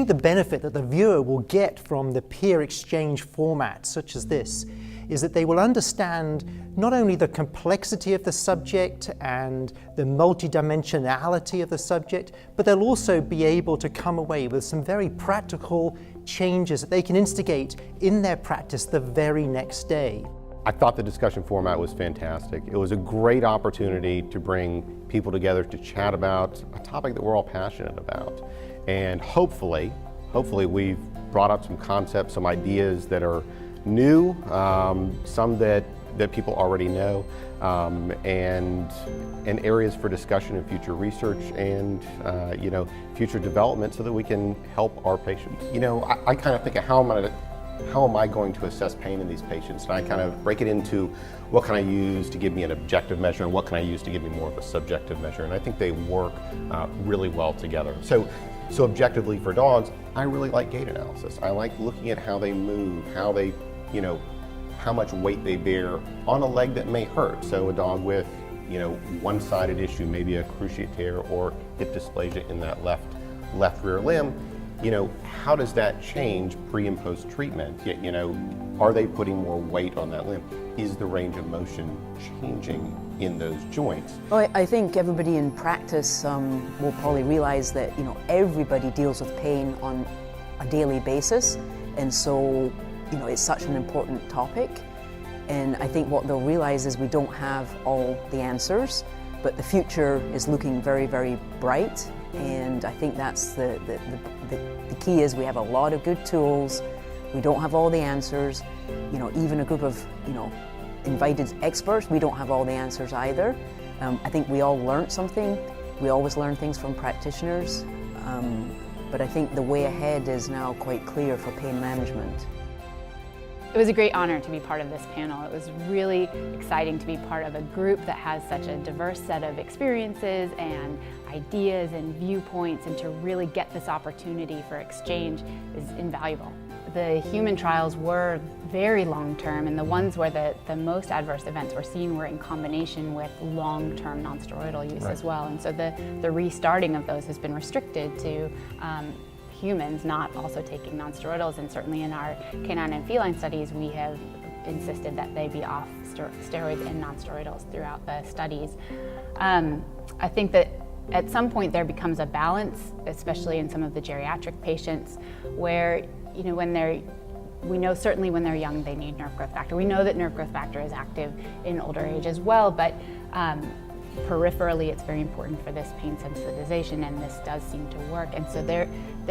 the benefit that the viewer will get from the peer exchange format, such as this, is that they will understand not only the complexity of the subject and the multidimensionality of the subject, but they'll also be able to come away with some very practical changes that they can instigate in their practice the very next day. I thought the discussion format was fantastic. It was a great opportunity to bring people together to chat about a topic that we're all passionate about. And hopefully we've brought up some concepts, some ideas that are new, some that people already know, and areas for discussion in future research and future development so that we can help our patients. I kind of think of how am I going to assess pain in these patients, and I kind of break it into what can I use to give me an objective measure and what can I use to give me more of a subjective measure, and I think they work really well together. So objectively for dogs, I really like gait analysis. I like looking at how they move, how they, how much weight they bear on a leg that may hurt. So a dog with, one-sided issue, maybe a cruciate tear or hip dysplasia in that left rear limb, how does that change pre and post treatment? Are they putting more weight on that limb? Is the range of motion changing in those joints? Well, I think everybody in practice will probably realize that everybody deals with pain on a daily basis, and so it's such an important topic. And I think what they'll realize is we don't have all the answers, but the future is looking very, very bright. And I think that's the key is we have a lot of good tools. We don't have all the answers. Even a group of invited experts, we don't have all the answers either. I think we all learned something. We always learn things from practitioners. But I think the way ahead is now quite clear for pain management. It was a great honor to be part of this panel. It was really exciting to be part of a group that has such a diverse set of experiences and ideas and viewpoints, and to really get this opportunity for exchange is invaluable. The human trials were very long-term, and the ones where the most adverse events were seen were in combination with long-term non-steroidal use as well. And so the restarting of those has been restricted to humans not also taking non-steroidals, and certainly in our canine and feline studies we have insisted that they be off steroids and non-steroidals throughout the studies. I think that at some point there becomes a balance, especially in some of the geriatric patients, where we know certainly when they're young they need nerve growth factor. We know that nerve growth factor is active in older age as well, but peripherally it's very important for this pain sensitization, and this does seem to work. And so there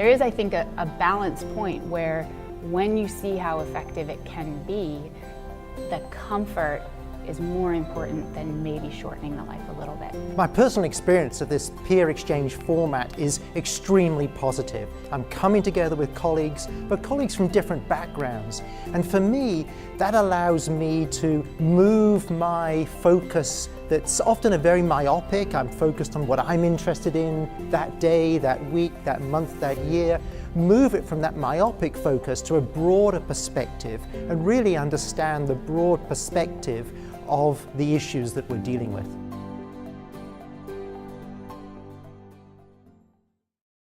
is, I think, a balance point where when you see how effective it can be, the comfort is more important than maybe shortening the life a little bit. My personal experience of this peer exchange format is extremely positive. I'm coming together with colleagues, but colleagues from different backgrounds. And for me, that allows me to move my focus that's often a very myopic. I'm focused on what I'm interested in that day, that week, that month, that year. Move it from that myopic focus to a broader perspective and really understand the broad perspective of the issues that we're dealing with.